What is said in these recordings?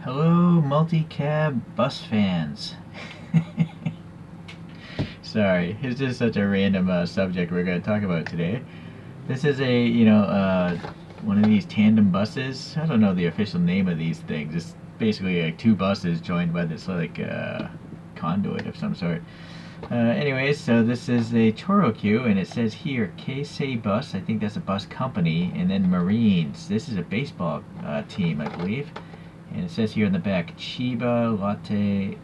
Hello, multi-cab bus fans. Sorry, it's just such a random subject we're going to talk about today. This is one of these tandem buses. I don't know the official name of these things. It's basically like two buses joined by this conduit of some sort. Anyways, so this is a ChoroQ, and it says here Keisei Bus. I think that's a bus company, and then Marines. This is a baseball team, I believe. And it says here in the back, Chiba Lotte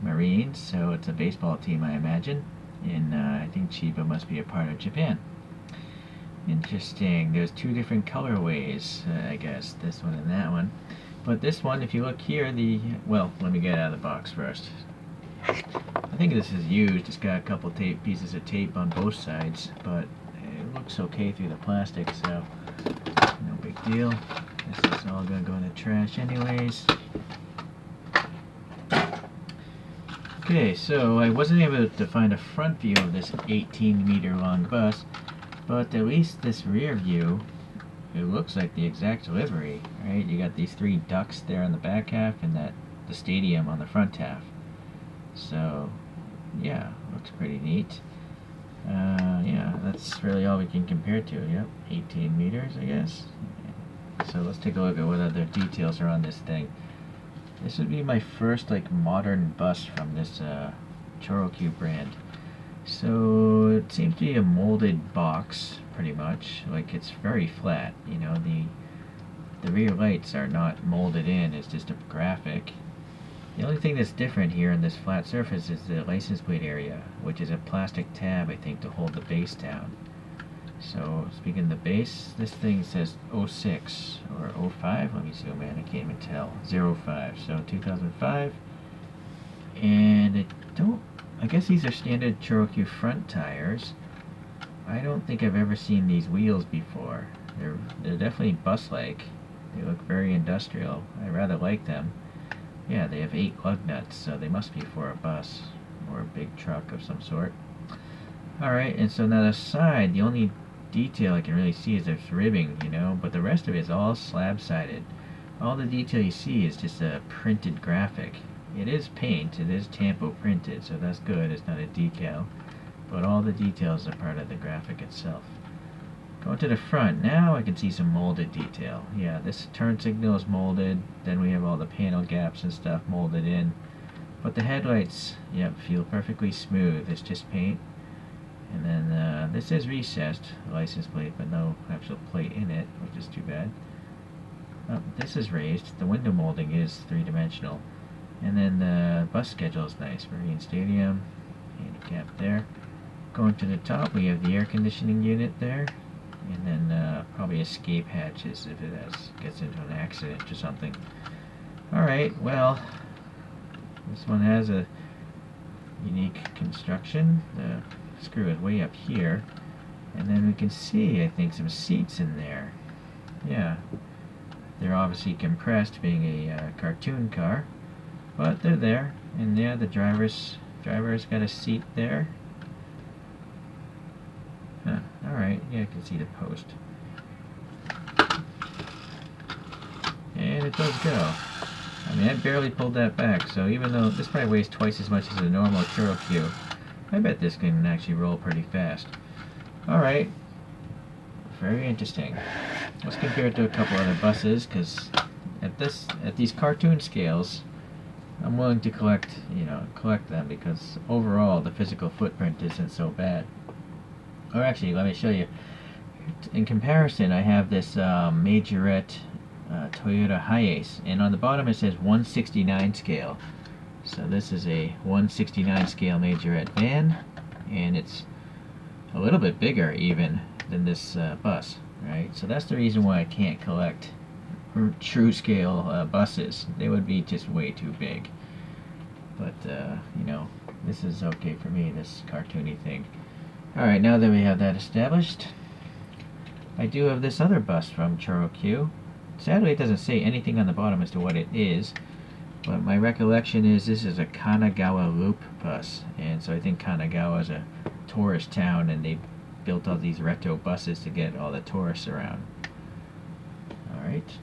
Marines. So it's a baseball team, I imagine. And I think Chiba must be a part of Japan. Interesting. There's two different colorways, I guess. This one and that one. But this one, if you look here, well, let me get out of the box first. I think this is used. It's got a couple pieces of tape on both sides, but it looks okay through the plastic, so no big deal. This is all going to go in the trash anyways. Okay, so I wasn't able to find a front view of this 18-meter long bus, but at least this rear view, it looks like the exact delivery, right? You got these three ducks there on the back half and the stadium on the front half. So, yeah, looks pretty neat. Yeah, that's really all we can compare to. Yep, 18 meters, I guess. So let's take a look at what other details are on this thing. This would be my first modern bus from this ChoroQ brand. So it seems to be a molded box, pretty much. Like, it's very flat. You know, the rear lights are not molded in. It's just a graphic. The only thing that's different here in this flat surface is the license plate area, which is a plastic tab, I think, to hold the base down. So, speaking of the base, this thing says 06 or 05. Let me zoom in, I can't even tell. 05, so 2005. And I guess these are standard ChoroQ front tires. I don't think I've ever seen these wheels before. They're definitely bus-like. They look very industrial. I rather like them. Yeah, they have 8 lug nuts, so they must be for a bus or a big truck of some sort. Alright, and so now the side, the only detail I can really see is there's ribbing, but the rest of it is all slab-sided. All the detail you see is just a printed graphic. It is paint, it is tampo printed, so that's good, it's not a decal. But all the details are part of the graphic itself. Going to the front, now I can see some molded detail. Yeah, this turn signal is molded, then we have all the panel gaps and stuff molded in. But the headlights, yep, feel perfectly smooth, it's just paint. And then this is recessed, license plate, but no actual plate in it, which is too bad. Oh, this is raised, the window molding is 3-dimensional. And then the bus schedule is nice, Marine Stadium, handicap there. Going to the top, we have the air conditioning unit there. And then probably escape hatches if it gets into an accident or something. Alright, well, this one has a unique construction. The screw is way up here. And then we can see, I think, some seats in there. Yeah, they're obviously compressed, being a cartoon car. But they're there. And yeah, the driver's got a seat there. Huh, alright, yeah, I can see the post. And it does go. I mean, I barely pulled that back, so even though this probably weighs twice as much as a normal ChoroQ, I bet this can actually roll pretty fast. Alright, very interesting. Let's compare it to a couple other buses, because at these cartoon scales, I'm willing to collect them, because overall the physical footprint isn't so bad. Or actually, let me show you. In comparison, I have this Majorette Toyota Hiace, and on the bottom it says 169 scale. So this is a 169 scale Majorette van, and it's a little bit bigger even than this bus, right? So that's the reason why I can't collect true scale buses. They would be just way too big. But, this is okay for me, this cartoony thing. Alright, now that we have that established, I do have this other bus from ChoroQ. Sadly, it doesn't say anything on the bottom as to what it is, but my recollection is this is a Kanagawa Loop bus, and so I think Kanagawa is a tourist town, and they built all these retro buses to get all the tourists around. Alright.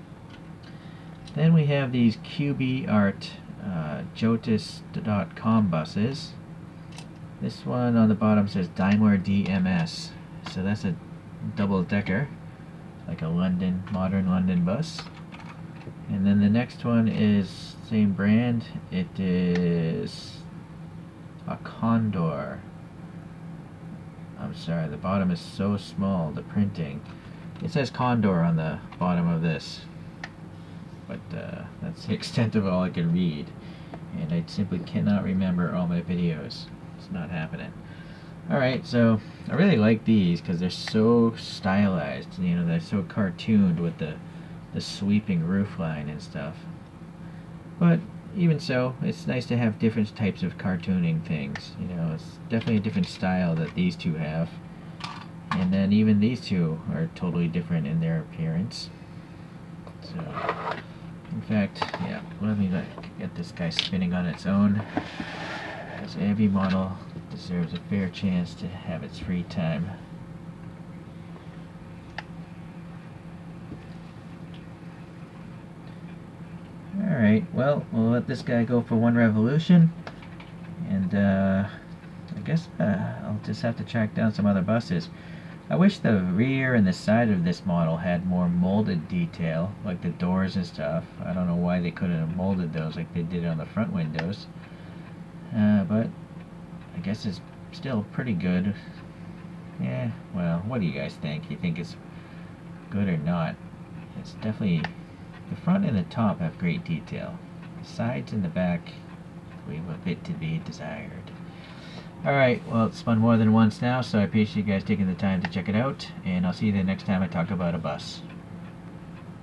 Then we have these QB Art Jotis.com buses. This one on the bottom says Daimler DMS. So that's a double-decker, like a modern London bus. And then the next one is same brand. It is a Condor. I'm sorry, the bottom is so small, the printing. It says Condor on the bottom of this. But that's the extent of all I can read. And I simply cannot remember all my videos. It's not happening. Alright, so I really like these because they're so stylized. You know, they're so cartooned with the sweeping roofline and stuff. But even so, it's nice to have different types of cartooning things. You know, it's definitely a different style that these two have. And then even these two are totally different in their appearance. So, in fact, yeah, let me get this guy spinning on its own. Because every model deserves a fair chance to have its free time. Alright, well, we'll let this guy go for one revolution. And I guess I'll just have to track down some other buses. I wish the rear and the side of this model had more molded detail, like the doors and stuff. I don't know why they couldn't have molded those like they did on the front windows. But I guess it's still pretty good. Yeah, well, what do you guys think? You think it's good or not? It's definitely... The front and the top have great detail. The sides and the back leave a bit to be desired. Alright, well, it's spun more than once now, so I appreciate you guys taking the time to check it out, and I'll see you the next time I talk about a bus.